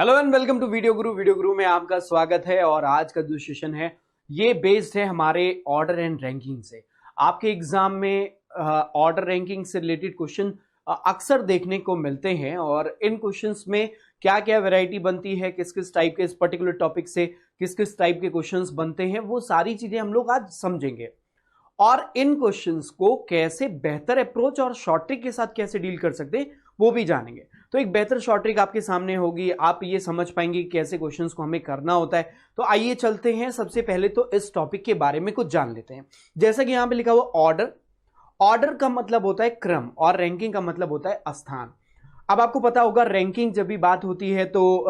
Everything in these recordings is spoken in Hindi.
Hello and welcome to Video Guru. Video Guru में आपका स्वागत है और आज का जो सेशन है ये बेस्ड है हमारे ऑर्डर एंड रैंकिंग से। आपके एग्जाम में ऑर्डर रैंकिंग से रिलेटेड क्वेश्चन अक्सर देखने को मिलते हैं और इन क्वेश्चंस में क्या क्या वैरायटी बनती है, किस किस टाइप के इस पर्टिकुलर टॉपिक से किस किस टाइप के क्वेश्चंस बनते हैं, वो सारी चीजें हम लोग आज समझेंगे और इन क्वेश्चंस को कैसे बेहतर अप्रोच और शॉर्ट ट्रिक के साथ कैसे डील कर सकते हैं वो भी जानेंगे। तो एक बेहतर शॉर्ट ट्रिक आपके सामने होगी, आप ये समझ पाएंगे कि कैसे क्वेश्चंस को हमें करना होता है। तो आइए चलते हैं, सबसे पहले तो इस टॉपिक के बारे में कुछ जान लेते हैं। जैसा कि यहां पे लिखा हुआ ऑर्डर, ऑर्डर का मतलब होता है क्रम और रैंकिंग का मतलब होता है स्थान। अब आपको पता होगा रैंकिंग जब भी बात होती है तो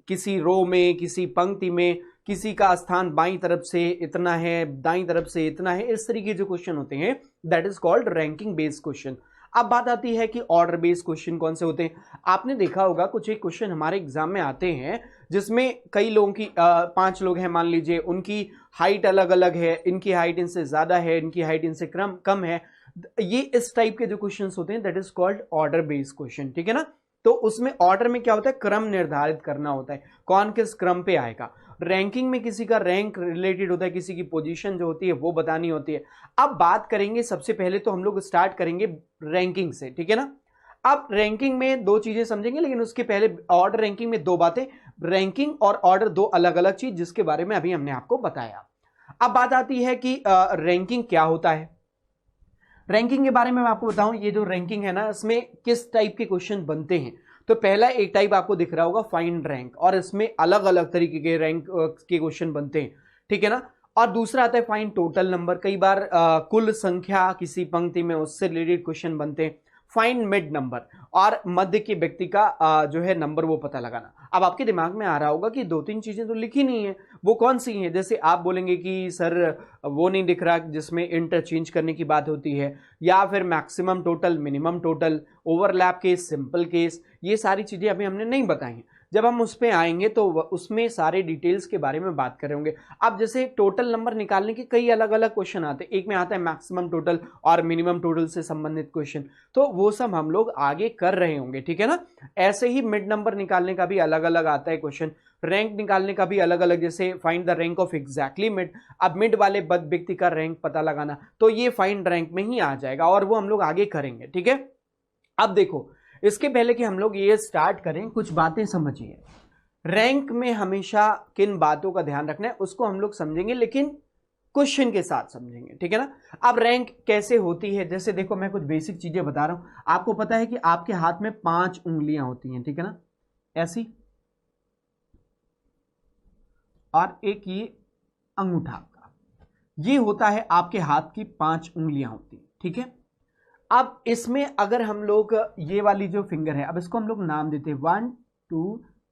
किसी रो में, किसी पंक्ति में किसी का स्थान बाईं तरफ से इतना है, दाईं तरफ से इतना है, इस तरीके के जो क्वेश्चन होते हैं that is called ranking based question. अब बात आती है कि ऑर्डर बेस्ड क्वेश्चन कौन से होते हैं। आपने देखा होगा कुछ एक क्वेश्चन हमारे एग्जाम में आते हैं जिसमें कई लोगों की 5 लोग हैं मान लीजिए, उनकी हाइट अलग अलग है, इनकी हाइट इनसे ज्यादा है, इनकी हाइट इनसे कम है। ये इस टाइप के जो क्वेश्चंस होते हैं that is called order based question, ठीक है ना। तो उसमें ऑर्डर में क्या होता है, क्रम निर्धारित करना होता है, कौन किस क्रम पे आएगा। रैंकिंग में किसी का रैंक रिलेटेड होता है, किसी की पोजीशन जो होती है वो बतानी होती है। अब बात करेंगे, सबसे पहले तो हम लोग स्टार्ट करेंगे रैंकिंग से, ठीक है ना। अब रैंकिंग में दो चीजें समझेंगे, लेकिन उसके पहले ऑर्डर रैंकिंग में दो बातें, रैंकिंग और ऑर्डर दो अलग अलग चीज जिसके बारे में अभी हमने आपको बताया। अब बात आती है कि रैंकिंग क्या होता है। रैंकिंग के बारे में मैं आपको बताऊं, ये जो रैंकिंग है ना इसमें किस टाइप के क्वेश्चन बनते हैं। तो पहला एक टाइप आपको दिख रहा होगा फाइंड रैंक, और इसमें अलग अलग तरीके के रैंक के क्वेश्चन बनते हैं, ठीक है ना। और दूसरा आता है फाइंड टोटल नंबर, कई बार कुल संख्या किसी पंक्ति में उससे रिलेटेड क्वेश्चन बनते हैं। फाइंड मिड नंबर, और मध्य के व्यक्ति का जो है नंबर वो पता लगाना। अब आपके दिमाग में आ रहा होगा कि दो तीन चीजें तो लिखी नहीं है, वो कौन सी हैं। जैसे आप बोलेंगे कि सर वो नहीं दिख रहा जिसमें इंटरचेंज करने की बात होती है, या फिर maximum total, minimum total, overlap case, simple case, ये सारी चीजें अभी हमने नहीं बताई हैं। जब हम उस पर आएंगे तो उसमें सारे डिटेल्स के बारे में बात करेंगे। अब जैसे टोटल नंबर निकालने के कई अलग अलग क्वेश्चन आते हैं, एक में आता है मैक्सिमम टोटल और मिनिमम टोटल से संबंधित क्वेश्चन, तो वो सब हम लोग आगे कर रहे होंगे, ठीक है ना। ऐसे ही मिड नंबर निकालने का भी अलग अलग आता है क्वेश्चन, रैंक निकालने का भी अलग अलग, जैसे find the rank of exactly mid. अब मिड वाले व्यक्ति का रैंक पता लगाना, तो ये फाइंड रैंक में ही आ जाएगा और वो हम लोग आगे करेंगे, ठीक है। अब देखो, इसके पहले कि हम लोग ये स्टार्ट करें, कुछ बातें समझिए। रैंक में हमेशा किन बातों का ध्यान रखना है उसको हम लोग समझेंगे, लेकिन क्वेश्चन के साथ समझेंगे, ठीक है ना। अब रैंक कैसे होती है, जैसे देखो मैं कुछ बेसिक चीजें बता रहा हूं। आपको पता है कि आपके हाथ में 5 उंगलियां होती हैं, ठीक है ना, ऐसी, और एक ये अंगूठा का, ये होता है आपके हाथ की 5 उंगलियां होती हैं, ठीक है। अब इसमें अगर हम लोग ये वाली जो फिंगर है, अब इसको हम लोग नाम देते हैं 1 2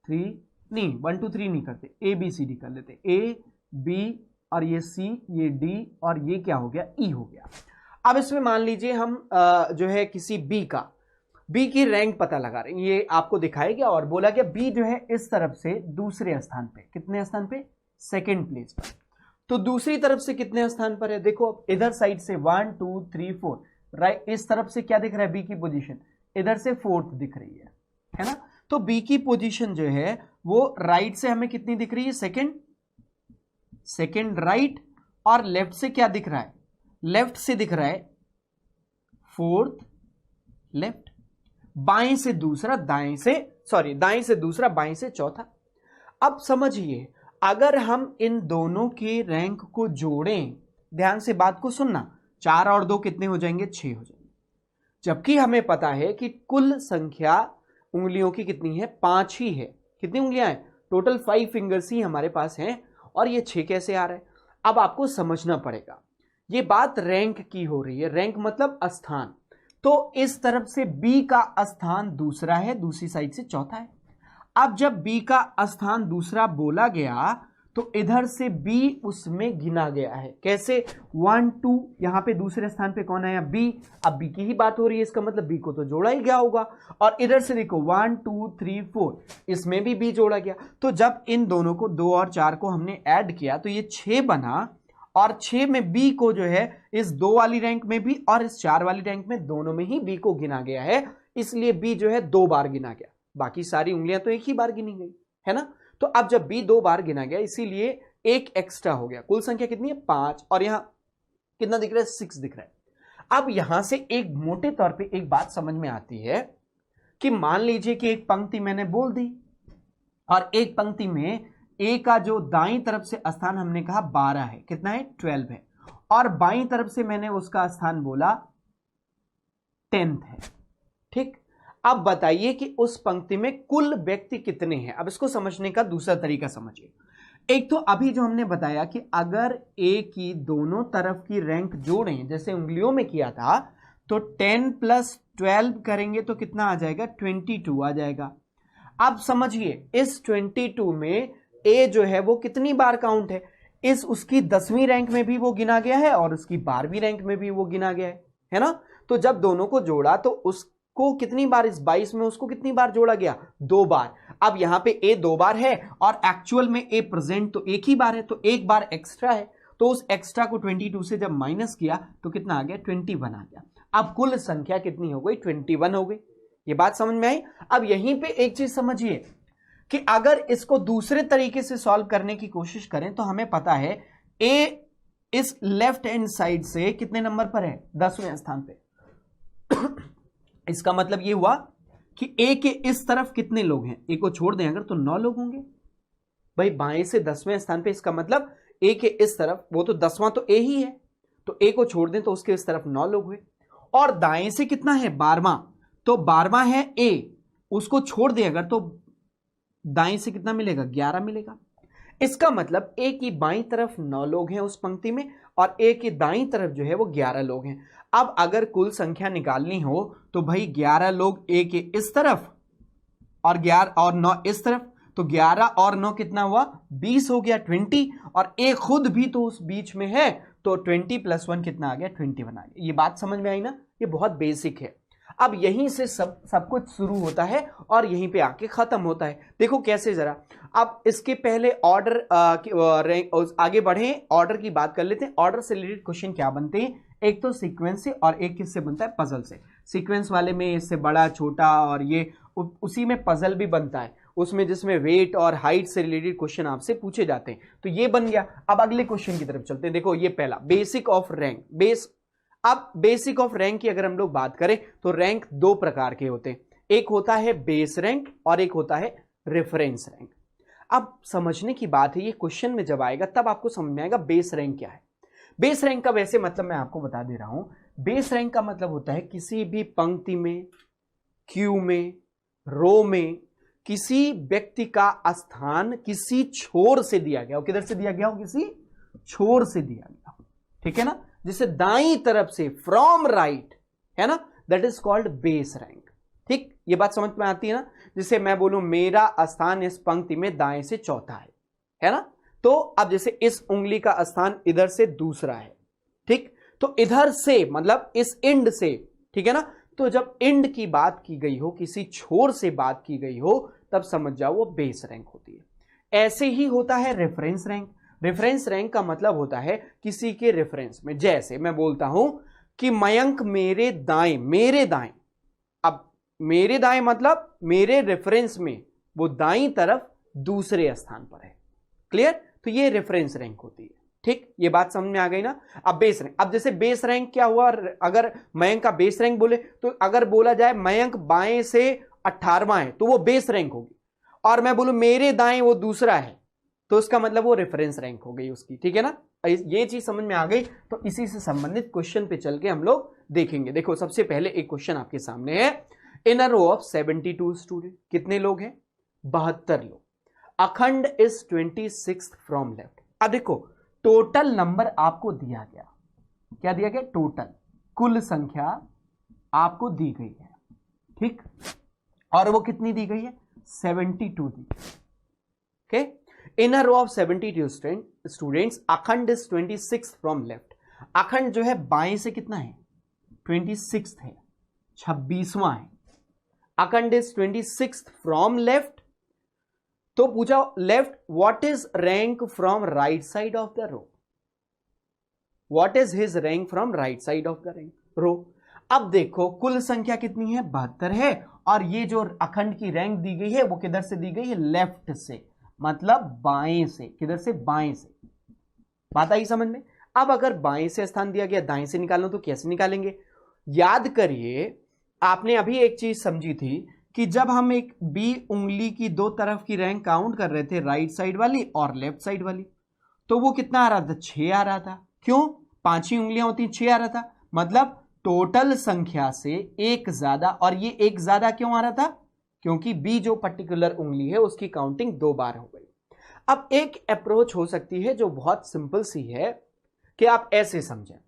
3, नहीं 1 2 3 नहीं करते, ए बी सी डी कर लेते, ए बी और ये सी, ये डी, और ये क्या हो गया, ई हो गया। अब इसमें मान लीजिए हम जो है किसी बी की रैंक पता लगा रहे हैं, ये आपको दिखाया गया और बोला गया बी जो है इस तरफ से दूसरे स्थान पे, कितने स्थान पे, सेकंड प्लेस पर। तो दूसरी तरफ से कितने स्थान पर है, देखो इधर साइड से 1 2 3 4, राइट, इस तरफ से क्या दिख रहा है, बी की पोजीशन इधर से 4th दिख रही है ना। तो बी की पोजीशन जो है वो राइट से हमें कितनी दिख रही है, सेकंड राइट, और लेफ्ट से क्या दिख रहा है, लेफ्ट से दिख रहा है 4th लेफ्ट, बाएं से दूसरा, दाएं से दूसरा, बाएं से चौथा। अब समझिए, अगर हम इन दोनों के रैंक को जोड़ें, ध्यान से बात को सुनना, 4 और 2 कितने हो जाएंगे, 6 हो जाएंगे। जबकि हमें पता है कि कुल संख्या उंगलियों की कितनी है, 5 ही है। कितनी उंगलियां हैं, टोटल 5 फिंगर्स ही हमारे पास हैं, और ये 6 कैसे आ रहा है। अब आपको समझना पड़ेगा, ये बात रैंक की हो रही है, रैंक मतलब स्थान। तो इस तरफ से बी का स्थान दूसरा है, दूसरी साइड से चौथा है। अब जब बी का स्थान दूसरा बोला गया तो इधर से बी उसमें गिना गया है, कैसे, 1 2, यहां पे दूसरे स्थान पे कौन आया, बी। अब बी की ही बात हो रही है, इसका मतलब बी को तो जोड़ा ही गया होगा। और इधर से देखो 1 2 3 4, इसमें भी बी जोड़ा गया। तो जब इन दोनों को, 2 और 4 को हमने ऐड किया तो ये 6 बना, और 6 में बी को जो है इस 2 वाली रैंक में भी और इस 4 वाली रैंक में, दोनों में ही बी को गिना गया है, इसलिए बी जो है 2 बार गिना गया, बाकी सारी उंगलियां तो एक ही बार गिनी गई, है ना। तो अब जब b 2 बार गिना गया इसीलिए एक एक्स्ट्रा हो गया, कुल संख्या कितनी है 5, और यहां कितना दिख रहा है 6 दिख रहा है। अब यहां से एक मोटे तौर पे एक बात समझ में आती है कि मान लीजिए कि एक पंक्ति मैंने बोल दी और एक पंक्ति में a का जो दाईं तरफ से स्थान हमने कहा 12 है, कितना है 12 है, और बाईं तरफ से मैंने उसका स्थान बोला 10th है। ठीक, अब बताइए कि उस पंक्ति में कुल व्यक्ति कितने हैं। अब इसको समझने का दूसरा तरीका समझिए। एक तो अभी जो हमने बताया कि अगर a की दोनों तरफ की रैंक जोड़ें जैसे उंगलियों में किया था तो 10 + 12 करेंगे तो कितना आ जाएगा 22 आ जाएगा। अब समझिए इस 22 में a जो है वो कितनी बार काउंट है, इस उसकी 10वीं रैंक में भी वो गिना गया है और उसकी 12वीं रैंक में भी वो गिना गया है ना। तो जब दोनों को जोड़ा तो उसको कितनी बार, इस 22 में उसको कितनी बार जोड़ा गया 2 बार। अब यहां पे a 2 बार है और एक्चुअल में a प्रेजेंट तो एक ही बार है, तो एक बार एक्स्ट्रा है, तो उस एक्स्ट्रा को 22 से जब माइनस किया तो कितना आ गया 21 आ गया। अब कुल संख्या कितनी हो गई 21 हो गई। ये बात समझ में आई। अब यहीं पे एक चीज समझिए कि अगर इसको दूसरे तरीके से सॉल्व करने की कोशिश करें तो हमें पता है a इस लेफ्ट हैंड साइड से कितने नंबर पर है 10वें स्थान पे। इसका मतलब ये हुआ कि a के इस तरफ कितने लोग हैं, a को छोड़ दें अगर तो 9 लोग होंगे भाई, बाएं से 10वें स्थान पे, इसका मतलब a के इस तरफ, वो तो 10वां तो a ही है, तो a को छोड़ दें तो उसके इस तरफ 9 लोग हुए। और दाएं से कितना है 12वां, तो 12वां है a, उसको छोड़ दें अगर तो दाएं से कितना मिलेगा 11 मिलेगा। इसका मतलब a की बाईं तरफ 9 लोग हैं उस पंक्ति में और a की दाईं तरफ जो है वो 11 लोग हैं। अब अगर कुल संख्या निकालनी हो तो भाई 11 लोग a के इस तरफ और 11 और 9 इस तरफ, तो 11 और 9 कितना हुआ 20 हो गया 20, और a खुद भी तो उस बीच में है तो 20 + 1 कितना आ गया 21 आ गया। ये बात समझ में आई ना, ये बहुत बेसिक है। अब यहीं से सब कुछ शुरू होता है और यहीं पे आके खत्म होता है। देखो कैसे जरा, अब इसके पहले ऑर्डर आगे बढ़े, ऑर्डर की बात कर लेते हैं। ऑर्डर से रिलेटेड क्वेश्चन क्या बनते हैं, एक तो सीक्वेंस से और एक किससे बनता है पजल से। सीक्वेंस वाले में इससे बड़ा छोटा और ये उसी में पजल भी बनता है, उसमें जिसमें वेट और हाइट से रिलेटेड क्वेश्चन आपसे पूछे जाते हैं। तो ये बन गया। अब अगले क्वेश्चन की तरफ चलते हैं। देखो ये पहला बेसिक ऑफ रैंक, अब बेसिक ऑफ रैंक की अगर हम लोग बात करें तो रैंक 2 प्रकार के होते हैं, एक होता है बेस रैंक और एक होता है रेफरेंस रैंक। अब समझने की बात है, ये क्वेश्चन में जब आएगा तब आपको समझ में आएगा बेस रैंक क्या है। बेस रैंक का वैसे मतलब मैं आपको बता दे रहा हूं, बेस रैंक का मतलब होता है किसी भी पंक्ति में, क्यू में, रो में किसी व्यक्ति का स्थान किसी छोर से दिया गया हो। किधर से दिया गया हो, किसी छोर से दिया गया हो, ठीक है ना। जिसे दाईं तरफ से, फ्रॉम राइट, है ना, that is called base rank. ठीक, ये बात समझ में आती है ना। जिसे मैं बोलूं मेरा स्थान इस पंक्ति में दाएं से चौथा है ना, तो अब जैसे इस उंगली का स्थान इधर से दूसरा है, ठीक, तो इधर से मतलब इस एंड से, ठीक है ना। तो जब एंड की बात की गई हो, किसी छोर से बात की गई हो, तब समझ जाओ वो बेस रैंक होती है। ऐसे ही होता है रेफरेंस रैंक। रेफरेंस रैंक का मतलब होता है किसी के रेफरेंस में, जैसे मैं बोलता हूं कि मयंक मेरे दाएं, अब मेरे दाएं मतलब मेरे रेफरेंस में वो दाईं तरफ दूसरे स्थान पर है। क्लियर, तो ये रेफरेंस रैंक होती है। ठीक, ये बात समझ में आ गई ना। अब बेस रैंक, अब जैसे बेस रैंक क्या हुआ, अगर मयंक का बेस रैंक बोले तो अगर बोला जाए मयंक बाएं से 18वां है तो वो बेस रैंक होगी, और मैं बोलूं मेरे दाएं वो दूसरा है तो उसका मतलब वो रेफरेंस रैंक हो गई उसकी। ठीक है ना, ये चीज समझ में आ गई। तो इसी से संबंधित क्वेश्चन पे चल के हम लोग देखेंगे। देखो सबसे पहले एक क्वेश्चन आपके सामने है, in a row of 72 student, कितने लोग हैं 72 लोग, अखंड इज 26 फ्रॉम लेफ्ट। अब देखो टोटल नंबर आपको दिया गया, क्या दिया गया, टोटल कुल संख्या आपको दी गई है, ठीक, और वो कितनी दी गई है 72 दी गई। Okay, in a row of 72 students, Akhand is 26 from left. Akhand जो है बाएं से कितना है 26 है, 26वां है। अखंड इज 26 फ्रॉम लेफ्ट, तो पूछा left what is rank from right side of the row, what is his rank from right side of the row. अब देखो कुल संख्या कितनी है 72 है और ये जो अखंड की रैंक दी गई है वो किधर से दी गई है, लेफ्ट से, मतलब बाएं से, किधर से, बाएं से। बात आई समझ में। अब अगर बाएं से स्थान दिया गया, दाएं से निकालना तो कैसे निकालेंगे, याद करिए आपने अभी एक चीज समझी थी कि जब हम एक बी उंगली की दो तरफ की रैंक काउंट कर रहे थे, राइट साइड वाली और लेफ्ट साइड वाली, तो वो कितना आ रहा था, 6 आ रहा था। क्यों, 5 ही उंगलियां होती, 6 आ रहा था, मतलब टोटल संख्या से एक ज्यादा। और ये एक ज्यादा क्यों आ रहा था, क्योंकि बी जो पर्टिकुलर उंगली है उसकी काउंटिंग 2 बार हो गई। अब एक अप्रोच हो सकती है जो बहुत सिंपल सी है कि आप ऐसे समझें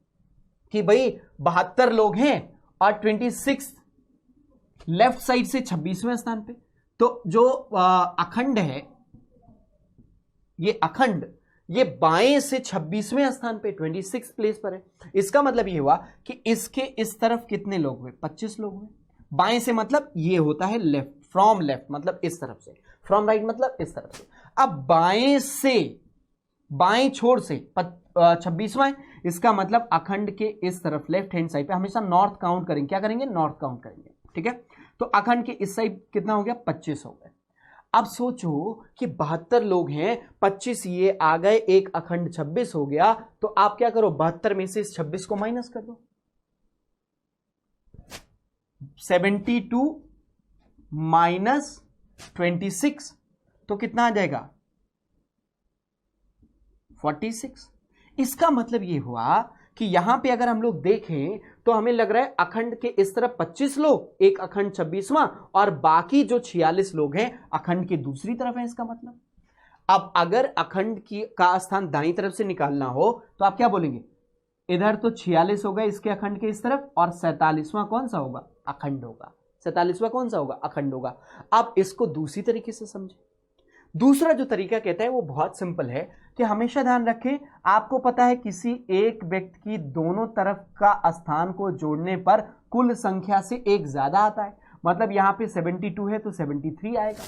कि भाई 72 लोग हैं और 26 लेफ्ट साइड से 26वें स्थान पे, तो जो अखंड है, ये अखंड ये बाएं से 26वें स्थान पे 26 प्लेस पर है। इसका मतलब ये हुआ कि इसके इस तरफ कितने लोग हुए, 25 लोग हुए। बाएं से मतलब ये होता है लेफ्ट, फ्रॉम लेफ्ट मतलब इस तरफ से, फ्रॉम राइट मतलब इस तरफ से। अब बाएं से, बाएं छोर से 26वां है, इसका मतलब अखंड के इस तरफ लेफ्ट हैंड साइड पे हमेशा नॉर्थ काउंट करेंगे। क्या करेंगे, नॉर्थ काउंट करेंगे, ठीक है। तो अखंड के इस साइड कितना हो गया, 25 हो गए। अब सोचो कि 72 लोग हैं, 25 ये आ गए, एक अखंड 26 हो गया, तो आप क्या करो, 72 में से इस 26 को माइनस कर दो। 72 माइनस 26 तो कितना आ जाएगा, 46। इसका मतलब यह हुआ कि यहां पे अगर हम लोग देखें तो हमें लग रहा है अखंड के इस तरफ 25 लोग, एक अखंड 26वां, और बाकी जो 46 लोग हैं अखंड के दूसरी तरफ है। इसका मतलब अब अगर अखंड की का स्थान दाईं तरफ से निकालना हो तो आप क्या बोलेंगे, इधर तो 46 होगा इसके अखंड के इस तरफ, और 47वां कौन सा होगा, अखंड होगा। 47वां कौन सा होगा, अखंड होगा। अब इसको दूसरी तरीके से समझे। दूसरा जो तरीका कहता है वो बहुत सिंपल है कि हमेशा ध्यान रखें, आपको पता है किसी एक व्यक्ति की दोनों तरफ का स्थान को जोड़ने पर कुल संख्या से एक ज्यादा आता है। मतलब यहां पे 72 है तो 73 आएगा।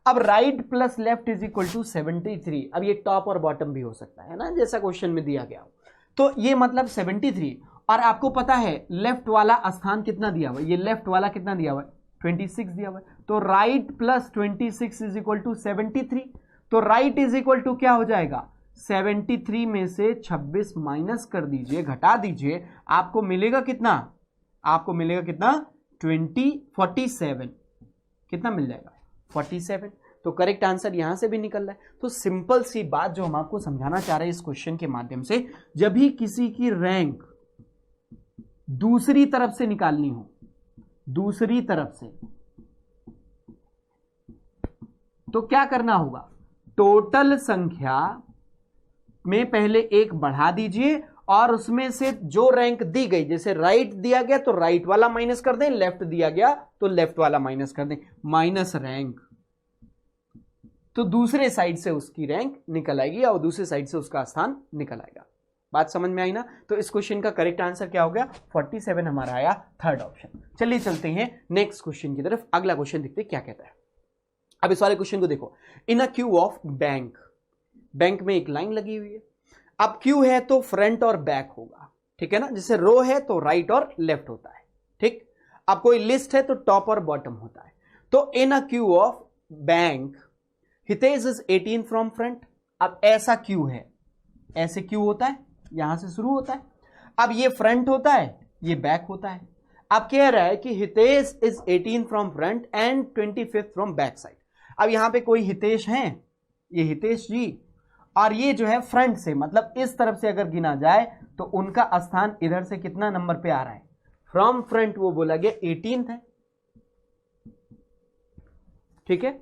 अब right plus left is equal to 73। अब ये टॉप और बॉटम भी हो सकता है ना, जैसा क्वेश्चन में दिया गया हो। तो ये मतलब 73, और आपको पता है लेफ्ट वाला स्थान कितना दिया हुआ है, ये लेफ्ट वाला कितना दिया हुआ है, 26 दिया हुआ है। तो right plus 26 is equal to 73। तो राइट इज इक्वल टू क्या हो जाएगा, 73 में से 26 माइनस कर दीजिए, घटा दीजिए, आपको मिलेगा कितना, आपको मिलेगा कितना, 47। कितना मिल जाएगा, 47। तो करेक्ट आंसर यहां से भी निकल रहा है। तो सिंपल सी बात जो हम आपको समझाना चाह रहे हैं इस क्वेश्चन के माध्यम से, जब भी किसी की रैंक दूसरी तरफ से निकालनी हो, दूसरी तरफ से, तो क्या करना होगा, टोटल संख्या में पहले एक बढ़ा दीजिए और उसमें से जो रैंक दी गई, जैसे राइट दिया गया तो राइट वाला माइनस कर दें, लेफ्ट दिया गया तो लेफ्ट वाला माइनस कर दें, माइनस रैंक। तो दूसरे साइड से उसकी रैंक निकल आएगी और दूसरे साइड से उसका स्थान निकल आएगा। बात समझ में आई ना। तो इस क्वेश्चन का करेक्ट आंसर क्या हो गया, 47 हमारा आया, थर्ड ऑप्शन। चलिए चलते हैं नेक्स्ट क्वेश्चन की तरफ। अगला क्वेश्चन देखते हैं क्या कहता है। अब इस वाले क्वेश्चन को देखो, इन a queue of bank, bank में एक लाइन लगी हुई है। अब क्यू है तो फ्रंट और बैक होगा, ठीक है ना। जैसे रो है तो राइट और लेफ्ट होता है, ठीक। अब कोई लिस्ट है तो टॉप और बॉटम होता है। तो in a queue of bank Hitesh is 18 from front. अब ऐसा क्यू है, ऐसे क्यू होता है, यहां से शुरू होता है। अब ये फ्रंट होता है, ये बैक होता है। अब कह रहा है कि Hitesh is 18 from front end 25 from back side. अब यहां पे कोई हितेश हैं, ये हितेश जी, और ये जो है फ्रंट से, मतलब इस तरफ से अगर गिना जाए तो उनका स्थान इधर से कितना नंबर पे आ रहा है, फ्रॉम फ्रंट वो बोला गया 18th है, ठीक है।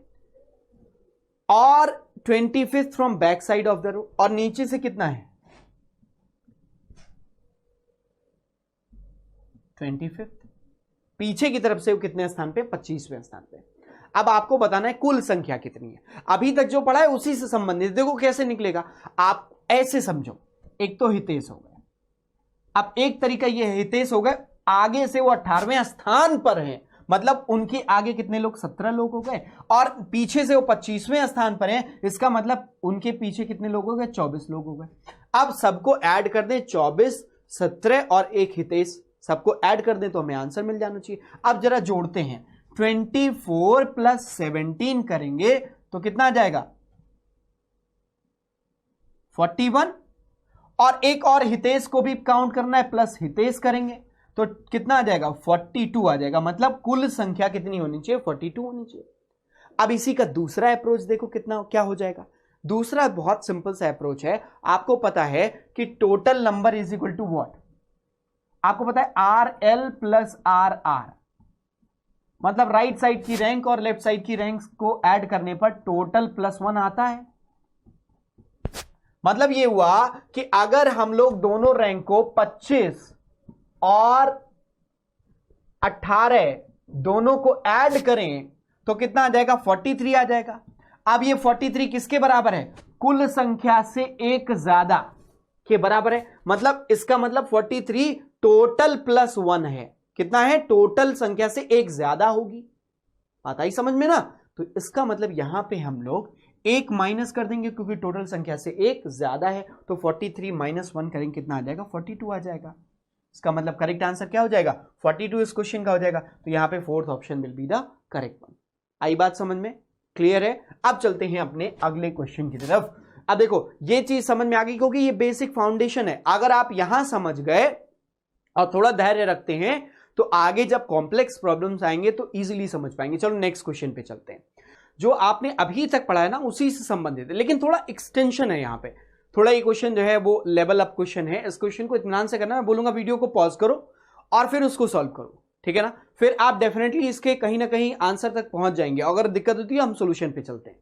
और 25 from back side of the row, और नीचे से कितना है 25, पीछे की तरफ से वो कितने स्थान पे, 25वें स्थान पे। अब आपको बताना है कुल संख्या कितनी है। अभी तक जो पढ़ा है उसी से संबंधित, देखो कैसे निकलेगा। आप ऐसे समझो, एक तो हितेश हो गए, अब एक तरीका ये है, हितेश हो गए, आगे से वो 18वें स्थान पर हैं, मतलब उनके आगे कितने लोग, 17 लोग हो गए, और पीछे से वो 25वें स्थान पर हैं, इसका मतलब उनके पीछे कितने लोग हो गए, 24 लोग हो गए। अब सबको ऐड कर दें, 24, 17 और एक हितेश, सबको ऐड कर दें तो हमें आंसर मिल जाना चाहिए। अब जरा जोड़ते हैं, 24 प्लस 17 करेंगे तो कितना आ जाएगा 41, और एक और हितेश को भी काउंट करना है, प्लस हितेश करेंगे तो कितना आ जाएगा 42 आ जाएगा। मतलब कुल संख्या कितनी होनी चाहिए 42 होनी चाहिए। अब इसी का दूसरा अप्रोच देखो कितना क्या हो जाएगा। दूसरा बहुत सिंपल सा अप्रोच है, आपको पता है कि total number is equal to what, आपको पता है RL प्लस RR, मतलब राइट साइड की रैंक और लेफ्ट साइड की रैंक को ऐड करने पर टोटल +1 आता है। मतलब ये हुआ कि अगर हम लोग दोनों रैंक को 25 और 18 दोनों को ऐड करें तो कितना आ जाएगा 43 आ जाएगा। अब ये 43 किसके बराबर है, कुल संख्या से एक ज्यादा के बराबर है। मतलब इसका मतलब 43 टोटल +1 है, कितना है टोटल संख्या से एक ज्यादा होगी। बात आई समझ में ना। तो इसका मतलब यहां पे हम लोग एक माइनस कर देंगे क्योंकि टोटल संख्या से एक ज्यादा है, तो 43 - 1 करेंगे कितना आ जाएगा 42 आ जाएगा। इसका मतलब करेक्ट आंसर क्या हो जाएगा 42 इस क्वेश्चन का हो जाएगा। तो यहां पे fourth option will be the correct one. आई बात समझ में, क्लियर है। अब चलते हैं अपने अगले क्वेश्चन की तरफ। अब देखो ये चीज समझ में आ गई क्योंकि ये बेसिक फाउंडेशन है। अगर आप यहां समझ गए और थोड़ा धैर्य रखते हैं तो आगे जब कॉम्प्लेक्स प्रॉब्लम्स आएंगे तो इजीली समझ पाएंगे। चलो नेक्स्ट क्वेश्चन पे चलते हैं। जो आपने अभी तक पढ़ा है ना उसी से संबंधित है, लेकिन थोड़ा एक्सटेंशन है यहाँ पे। थोड़ा ये क्वेश्चन जो है वो लेवल अप क्वेश्चन है। इस क्वेश्चन को इत्मीनान से करना, मैं बोलूंगा वीडियो को पॉज करो और फिर उसको सॉल्व करो, ठीक है ना। फिर आप डेफिनेटली इसके कहीं ना कहीं आंसर तक पहुंच जाएंगे। अगर दिक्कत होती है हम सोल्यूशन पे चलते हैं।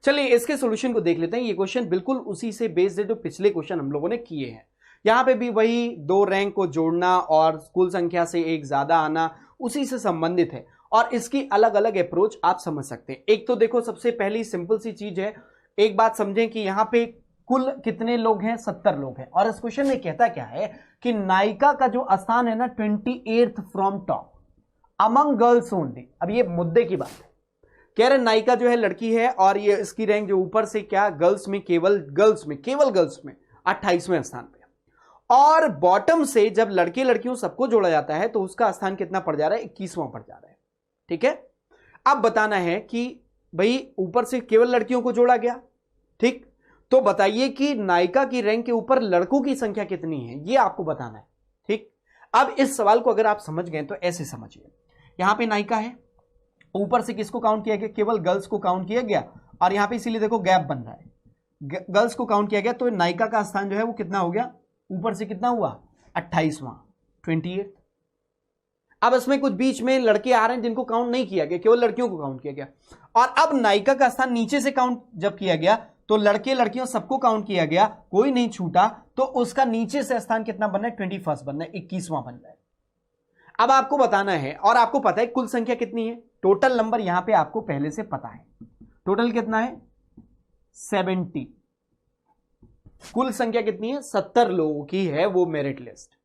चलिए इसके सोल्यूशन को देख लेते हैं। ये क्वेश्चन बिल्कुल उसी से बेस्ड है जो पिछले क्वेश्चन हम लोगों ने किए हैं। यहां पे भी वही दो रैंक को जोड़ना और कुल संख्या से एक ज्यादा आना उसी से संबंधित है, और इसकी अलग अलग अप्रोच आप समझ सकते हैं। एक तो देखो सबसे पहली सिंपल सी चीज है, एक बात समझें कि यहां पे कुल कितने लोग हैं 70 लोग हैं, और इस क्वेश्चन में कहता क्या है कि नायिका का जो स्थान है ना 28th from top among girls only. अब ये मुद्दे की बात है, कह रहे नायिका जो है लड़की है और ये इसकी रैंक जो ऊपर से क्या गर्ल्स में केवल गर्ल्स में 28वें स्थान पे, और बॉटम से जब लड़के लड़कियों सबको जोड़ा जाता है तो उसका स्थान कितना पड़ जा रहा है 21वां पड़ जा रहा है, ठीक है। अब बताना है कि भाई ऊपर से केवल लड़कियों को जोड़ा गया, ठीक, तो बताइए कि नायिका की रैंक के ऊपर लड़कों की संख्या कितनी है ये आपको बताना है, ठीक। अब इस सवाल को अगर आप समझ गए तो ऐसे समझिए, यहां पे नायिका है, ऊपर से किसको काउंट किया गया केवल गर्ल्स को काउंट किया गया, और यहां पे इसीलिए देखो गैप बन रहा है, गर्ल्स को काउंट किया गया, तो नायिका का स्थान जो है वो कितना हो गया, ऊपर से कितना हुआ 28वां 28। अब इसमें कुछ बीच में लड़के आ रहे हैं जिनको काउंट नहीं किया गया, केवल लड़कियों को काउंट किया गया, और अब नायिका का स्थान नीचे से काउंट जब किया गया तो लड़के लड़कियों सबको काउंट किया गया, कोई नहीं छूटा, तो उसका नीचे से स्थान कितना बनना है 21 बनना है, 21वां बनना है। अब आपको बताना है, और आपको पता है कुल संख्या कितनी है, टोटल नंबर यहां पे आपको पहले से पता है, टोटल कितना है 70, कुल संख्या कितनी है 70 लोगों की है वो मेरिट लिस्ट।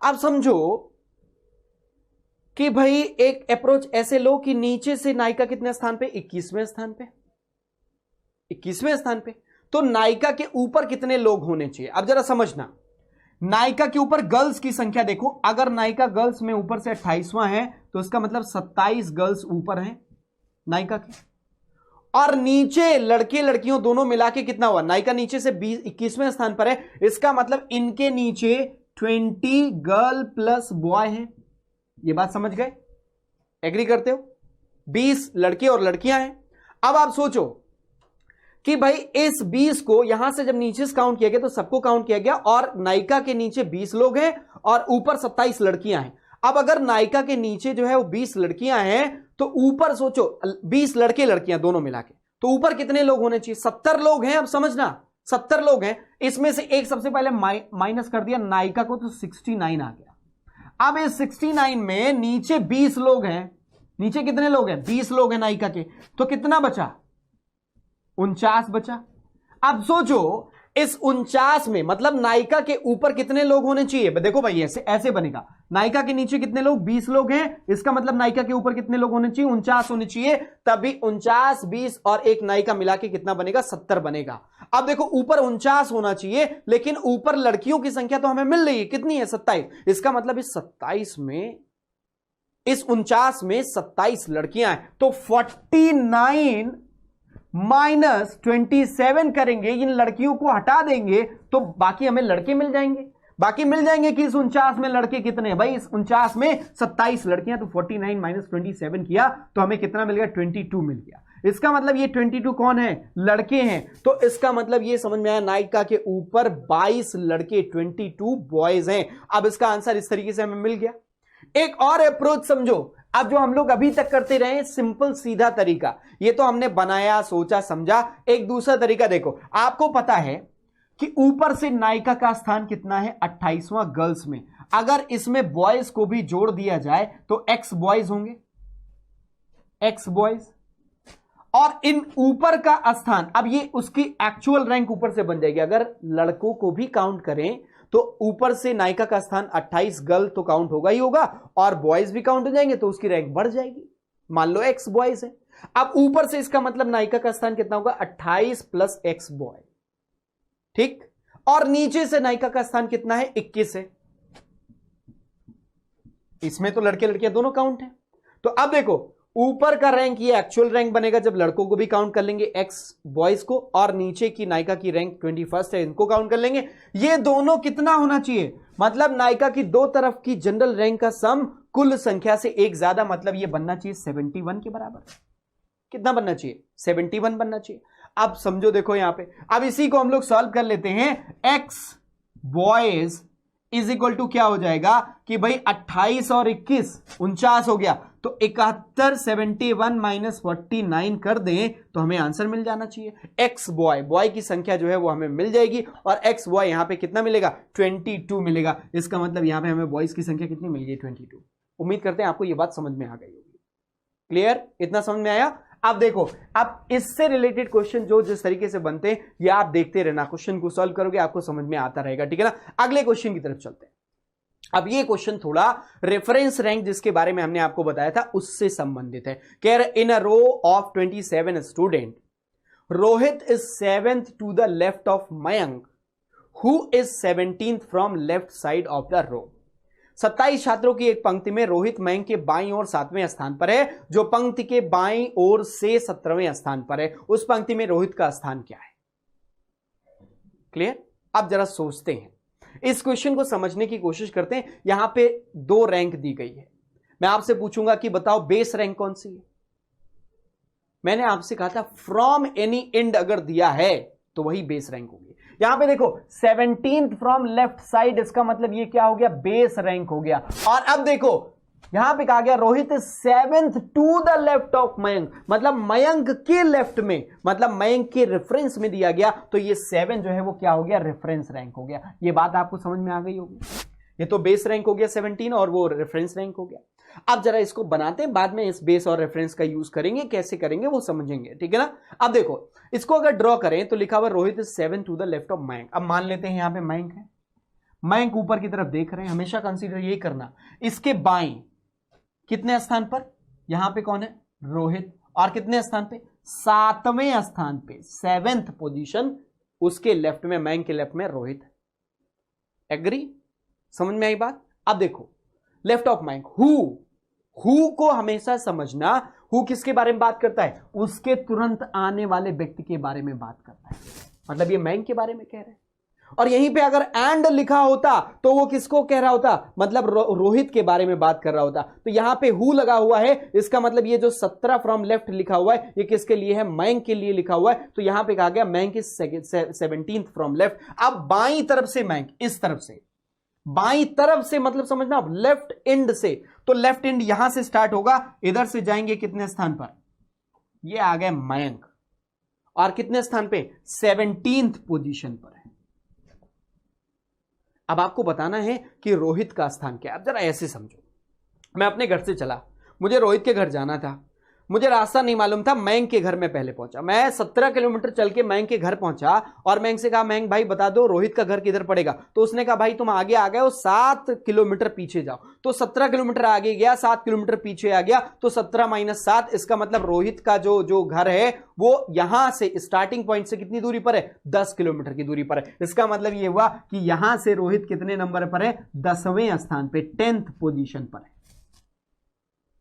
अब समझो कि भाई एक अप्रोच ऐसे लो कि नीचे से नायिका कितने स्थान पे 21वें स्थान पे, 21वें स्थान पे, तो नायिका के ऊपर कितने लोग होने चाहिए। अब जरा समझना, नायिका के ऊपर गर्ल्स की संख्या देखो, अगर नायिका गर्ल्स में ऊपर से 28वां है तो इसका मतलब 27 गर्ल्स ऊपर हैं नायिका की, और नीचे लड़के लड़कियों दोनों मिला के कितना हुआ, नायिका नीचे से 21वें स्थान पर है, इसका मतलब इनके नीचे 20 गर्ल प्लस बॉय है। ये बात समझ गए, एग्री करते हो, 20 लड़के और लड़कियां हैं। अब आप सोचो कि भाई इस 20 को यहां से जब नीचे से काउंट किया गया तो सबको काउंट किया गया, और नायिका के नीचे 20 लोग हैं और ऊपर 27 लड़कियां हैं। अब अगर नायिका के नीचे जो है वो 20 लड़कियां हैं तो ऊपर सोचो 20 लड़के लड़कियां दोनों मिला के, तो ऊपर कितने लोग होने चाहिए 70 लोग हैं। अब समझना 70 लोग हैं, इसमें से एक सबसे पहले माइनस कर दिया नायिका को तो 69 आ गया। अब इस 69 में नीचे 20 लोग हैं, नीचे कितने लोग हैं 20 लोग हैं नायिका के, तो कितना बचा 49 बचा। अब सोचो इस 49 में मतलब नायिका के ऊपर कितने लोग होने चाहिए, देखो भाई ऐसे ऐसे बनेगा, नायिका के नीचे कितने लोग 20 लोग हैं, इसका मतलब नायिका के ऊपर कितने लोग होने चाहिए 49 होने चाहिए, तभी 49 20 और एक नायिका मिला के कितना बनेगा 70 बनेगा। अब देखो ऊपर 49 होना चाहिए, लेकिन ऊपर लड़कियों की संख्या तो हमें मिल रही है, कितनी है 27, इसका मतलब इस 27 में इस 49 में 27 लड़कियां हैं, तो 49 माइनस 27 करेंगे, इन लड़कियों को हटा देंगे तो बाकी हमें लड़के मिल जाएंगे। बाकी मिल जाएंगे कि इस 49 में लड़के कितने हैं भाई, इस 49 में 27 लड़कियां, तो 49 माइनस 27 किया तो हमें कितना मिल गया, 22 मिल गया। इसका मतलब ये 22 कौन है, लड़के हैं। तो इसका मतलब ये समझ में आया, नायिका के ऊपर 22 लड़के 22 बॉयज हैं। अब इसका आंसर इस तरीके से हमें मिल गया। एक और अप्रोच समझो, अब जो हम लोग अभी तक करते रहे सिंपल सीधा तरीका, ये तो हमने बनाया, सोचा, समझा। एक दूसरा तरीका देखो, आपको पता है कि ऊपर से नायिका का स्थान कितना है, 28वां गर्ल्स में। अगर इसमें बॉयज को भी जोड़ दिया जाए तो एक्स बॉयज होंगे, एक्स बॉयज। और इन ऊपर का स्थान, अब ये उसकी एक्चुअल रैंक ऊपर से बन जाएगी। अगर लड़कों को भी काउंट करें तो ऊपर से नायिका का स्थान 28 गर्ल तो काउंट होगा ही होगा, और बॉयज भी काउंट हो जाएंगे तो उसकी रैंक बढ़ जाएगी। मान लो एक्स बॉयज है। अब ऊपर से इसका मतलब नायिका का स्थान कितना होगा, 28 प्लस एक्स बॉय, ठीक। और नीचे से नायिका का स्थान कितना है, 21 है। इसमें तो लड़के लड़कियां दोनों काउंट है। तो अब देखो, ऊपर का रैंक ये एक्चुअल रैंक बनेगा जब लड़कों को भी काउंट कर लेंगे, एक्स बॉयज को, और नीचे की नायिका की रैंक 21 है, इनको काउंट कर लेंगे। ये दोनों कितना होना चाहिए, मतलब नायिका की दो तरफ की जनरल रैंक का सम कुल संख्या से एक ज्यादा, मतलब ये बनना चाहिए 71 के बराबर। कितना बनना चाहिए, 71 बनना चाहिए। अब समझो, देखो यहां पे, अब इसी को हम लोग सॉल्व कर लेते हैं। X boys is equal to क्या हो जाएगा कि भाई 28 और 21 49 हो गया, तो 71 71 माइनस 49 कर दें तो हमें आंसर मिल जाना चाहिए। एक्स बॉय, बॉय की संख्या जो है वो हमें मिल जाएगी, और एक्स बॉय यहां पे कितना मिलेगा, 22 मिलेगा। इसका मतलब यहां पे हमें बॉयज की संख्या कितनी मिल गई, 22। उम्मीद करते हैं आपको ये बात समझ में आ गई होगी। क्लियर, इतना समझ में आया। अब देखो, अब इससे रिलेटेड क्वेश्चन जो जिस तरीके से बनते हैं ये आप देखते रहना, क्वेश्चन को सॉल्व करोगे आपको समझ में आता रहेगा, ठीक है ना। अगले क्वेश्चन की तरफ चलते हैं। अब ये क्वेश्चन थोड़ा रेफरेंस रैंक जिसके बारे में हमने आपको बताया था उससे संबंधित है। कह रहे in a row of 27 student, Rohit is 7th to the left of Mayank, who is 17th from left side of the row. 27 छात्रों की एक पंक्ति में रोहित मयंक के बाईं ओर 7वें स्थान पर है, जो पंक्ति के बाईं ओर से 17वें स्थान पर है, उस पंक्ति में रोहित का स्थान क्या है। क्लियर। अब जरा सोचते हैं, इस क्वेश्चन को समझने की कोशिश करते हैं। यहां पे दो रैंक दी गई है, मैं आपसे पूछूंगा कि बताओ बेस रैंक कौन सी है। मैंने आपसे कहा था फ्रॉम एनी एंड अगर दिया है तो वही बेस रैंक होगी। यहां पे देखो 17th फ्रॉम लेफ्ट साइड, इसका मतलब ये क्या हो गया, बेस रैंक हो गया। और अब देखो यहां पे कहा गया Rohit 7th to the left of Mayank, मतलब मयंक के लेफ्ट में, मतलब मयंक के रेफरेंस में दिया गया, तो ये 7 जो है वो क्या हो गया, रेफरेंस रैंक हो गया। ये बात आपको समझ में आ गई होगी। ये तो बेस रैंक हो गया 17 और वो रेफरेंस रैंक हो गया। अब जरा इसको बनाते हैं, बाद में इस बेस और रेफरेंस का यूज करेंगे, कैसे करेंगे वो समझेंगे, ठीक है ना। अब देखो इसको अगर ड्रॉ करें तो लिखा हुआ Rohit is 7 to the left of Mayank. अब मान लेते हैं यहां पे मयंक है, मयंक ऊपर की तरफ देख रहे हैं, हमेशा कंसीडर ये करना इसके बाएं कितने स्थान पर, यहां पे कौन है, रोहित, और कितने स्थान पे, 7वें स्थान पे, 7th पोजीशन, उसके लेफ्ट में, मयंक के लेफ्ट में रोहित। एग्री, समझ में आई बात। अब देखो left of Mayank, who co हमेशा समझना, हु किसके बारे में बात करता है, उसके तुरंत आने वाले व्यक्ति के बारे में बात करता है, मतलब ये मयंक के बारे में कह रहे हैं। और यहीं पे अगर एंड लिखा होता तो वो किसको कह रहा होता, मतलब रोहित के बारे में बात कर रहा होता। तो यहां पे हु लगा हुआ है, इसका मतलब ये जो 17 फ्रॉम लेफ्ट लिखा हुआ है ये किसके लिए है, मयंक के लिए लिखा हुआ है। तो यहां पे कहा गया Mayank is 17th from left. अब बाईं तरफ से मयंक, इस तरफ से, बाईं तरफ से मतलब समझना आप लेफ्ट एंड से, तो लेफ्ट एंड यहां से स्टार्ट होगा, इधर से जाएंगे कितने स्थान पर, ये आ गए मयंक, और कितने स्थान पे, 17th पोजीशन पर है। अब आपको बताना है कि रोहित का स्थान क्या है। अब जरा ऐसे समझो, मैं अपने घर से चला, मुझे रोहित के घर जाना था, मुझे रास्ता नहीं मालूम था, मयंक के घर में पहले पहुंचा, मैं 17 किलोमीटर चल के मयंक के घर पहुंचा, और मयंक से कहा मयंक भाई बता दो रोहित का घर किधर पड़ेगा। तो उसने कहा भाई तुम आगे आ गए हो, 7 किलोमीटर पीछे जाओ। तो 17 किलोमीटर आगे गया, 7 किलोमीटर पीछे आ गया, तो 17 माइनस 7, इसका मतलब रोहित का जो घर है वो यहां से स्टार्टिंग पॉइंट से कितनी दूरी पर है, 10 किलोमीटर की दूरी पर है। इसका मतलब ये हुआ कि यहां से रोहित कितने नंबर पर है, 10वें स्थान पे, 10th पोजीशन पर है।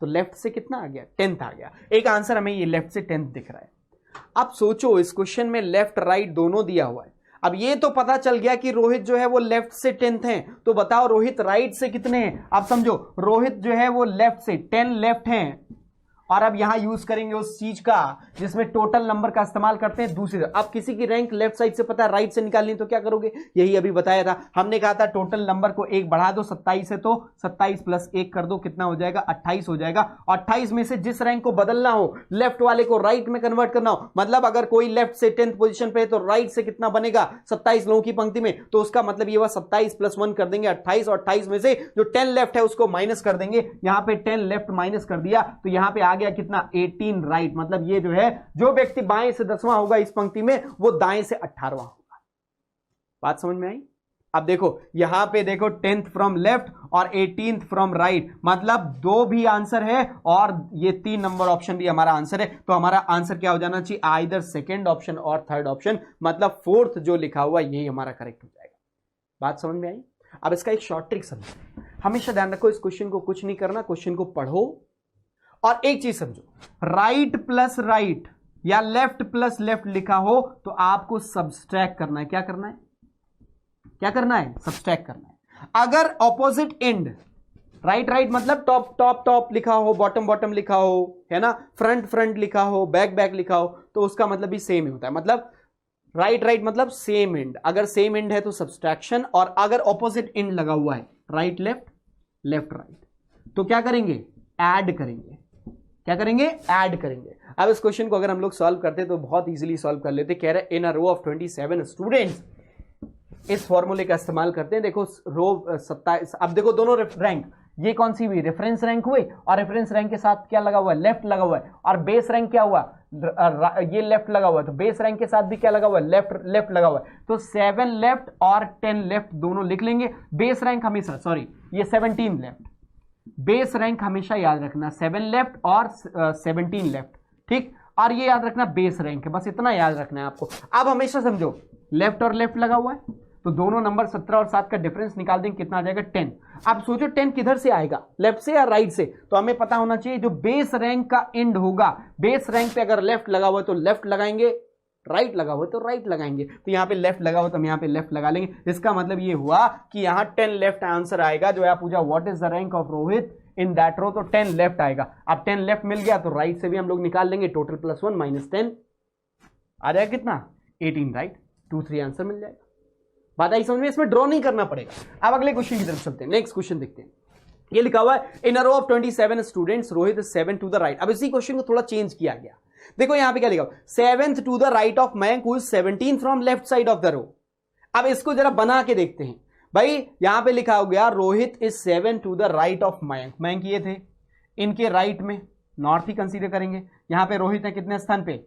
तो लेफ्ट से कितना आ गया, 10th आ गया। एक आंसर हमें ये लेफ्ट से 10th दिख रहा है। अब सोचो इस क्वेश्चन में लेफ्ट राइट दोनों दिया हुआ है। अब ये तो पता चल गया कि रोहित जो है वो लेफ्ट से 10th है, तो बताओ रोहित राइट से कितने हैं। आप समझो रोहित जो है वो लेफ्ट से 10 लेफ्ट हैं, और अब यहां यूज करेंगे उस चीज का जिसमें टोटल नंबर का इस्तेमाल करते हैं दूसरी तरफ। अब किसी की रैंक लेफ्ट साइड से पता है राइट से निकालनी, तो क्या करोगे, यही अभी बताया था हमने, कहा था टोटल नंबर को एक बढ़ा दो 27 है, तो 27 प्लस 1 कर दो, कितना हो जाएगा, 28 हो जाएगा। 28 में से जिस रैंक को बदलना हो, लेफ्ट वाले को राइट में कन्वर्ट करना हो, मतलब अगर कोई लेफ्ट से 10th पोजीशन पे है तो राइट से कितना बनेगा, 27 लोगों की पंक्ति में, तो उसका मतलब ये हुआ 27 प्लस 1 कर देंगे 28, और 28 में से जो 10 लेफ्ट है उसको माइनस कर देंगे। यहां पे 10 लेफ्ट माइनस कर दिया तो यहां पे आ गया कितना, 18 राइट। मतलब ये जो है जो व्यक्ति बाएं से 10वां होगा इस पंक्ति में, वो दाएं से 18वां होगा। बात समझ में आई। अब देखो यहां पे देखो 10th फ्रॉम लेफ्ट और 18th फ्रॉम राइट, मतलब दो भी आंसर है और ये 3 नंबर ऑप्शन भी हमारा आंसर है। तो हमारा आंसर क्या हो जाना चाहिए, आइदर सेकंड ऑप्शन और थर्ड ऑप्शन, मतलब 4th जो लिखा हुआ यही हमारा करेक्ट हो जाएगा। बात समझ में आई। अब इसका एक शॉर्ट ट्रिक समझो, हमेशा ध्यान रखो इस क्वेश्चन को कुछ नहीं करना, क्वेश्चन को पढ़ो और एक चीज समझो, राइट प्लस राइट या लेफ्ट प्लस लेफ्ट लिखा हो तो आपको सब्सट्रैक्ट करना है। क्या करना है, क्या करना है, सब्सट्रैक्ट करना है। अगर ऑपोजिट एंड, राइट राइट मतलब टॉप टॉप टॉप लिखा हो, बॉटम बॉटम लिखा हो, है ना, फ्रंट फ्रंट लिखा हो, बैक बैक लिखा हो, तो उसका मतलब भी सेम ही होता है। मतलब राइट राइट मतलब सेम एंड, अगर सेम एंड है तो सब्सट्रैक्शन, और अगर ऑपोजिट एंड लगा हुआ है राइट लेफ्ट लेफ्ट राइट, तो क्या करेंगे, ऐड करेंगे। क्या करेंगे, ऐड करेंगे। अब इस क्वेश्चन को अगर हम लोग सॉल्व करते तो बहुत इजीली सॉल्व कर लेते। कह रहे in a row of 27 students, इस फॉर्मूले का इस्तेमाल करते हैं। देखो रो 27, अब देखो दोनों रैंक, ये कौन सी हुई, रेफरेंस रैंक हुई, और रेफरेंस रैंक के साथ क्या लगा हुआ है, लेफ्ट लगा हुआ है, और बेस रैंक क्या हुआ, ये लेफ्ट लगा हुआ है, तो बेस रैंक के साथ भी क्या लगा हुआ है, लेफ्ट लेफ्ट लगा हुआ है। तो 7 लेफ्ट और 10 लेफ्ट दोनों लिख लेंगे। बेस रैंक हमेशा, सॉरी ये 17 लेफ्ट, बेस रैंक हमेशा याद रखना 7 लेफ्ट और 17 लेफ्ट, ठीक। और ये याद रखना बेस रैंक है, बस इतना याद रखना है आपको। अब हमेशा समझो लेफ्ट और लेफ्ट लगा हुआ है, तो दोनों नंबर 17 और 7 का डिफरेंस निकाल देंगे, कितना आ जाएगा, 10। अब सोचो 10 किधर से आएगा, लेफ्ट से या राइट से, तो हमें पता होना चाहिए जो बेस रैंक का एंड होगा, बेस रैंक पे अगर लेफ्ट लगा हुआ है तो लेफ्ट लगाएंगे, राइट लगा हुआ तो राइट लगाएंगे। तो यहाँ पे लेफ्ट लगा हुआ तो हम यहाँ पे लेफ्ट लगा लेंगे। इसका मतलब ये हुआ कि यहाँ 10 लेफ्ट आंसर आएगा। जो आप पूछा what is the rank of Rohit in that row, तो 10 लेफ्ट आएगा। अब 10 लेफ्ट मिल गया तो राइट से भी हम लोग निकाल लेंगे, टोटल प्लस 1 माइनस 10 आ जाएगा कितना, 18 राइट। 2 3 आंसर मिल जाएगा। बात आई समझ में, इसमें ड्रॉ नहीं करना पड़ेगा। अब अगले क्वेश्चन की तरफ चलते हैं। नेक्स्ट क्वेश्चन देखते हैं। ये लिखा हुआ है in a row of 27 students Rohit 7 to the right. अब इसी क्वेश्चन को थोड़ा चेंज किया गया। देखो यहां पे क्या लिखा हुआ, 7th to the right of Mayank who is 17 from left side of the row. अब इसको जरा बना के देखते हैं। भाई यहां पे लिखा हो गया Rohit is 7 to the right of Mayank. Mayank ये थे, इनके राइट में नॉर्थ ही कंसीडर करेंगे। यहां पे रोहित है कितने स्थान पे,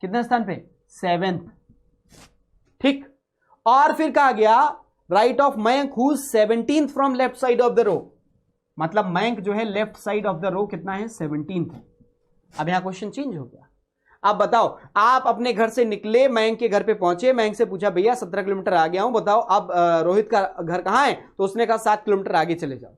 कितने स्थान पे, 7th, ठीक। और फिर कहा गया right of Mayank who is 17th from left side of the row, मतलब मयंक जो है left side of the row कितना है, 17th है। अब यहां क्वेश्चन चेंज हो गया। अब बताओ, आप अपने घर से निकले, मयंक के घर पे पहुंचे, मयंक से पूछा भैया 17 किलोमीटर आ गया हूं, बताओ अब रोहित का घर कहां है, तो उसने कहा 7 किलोमीटर आगे चले जाओ।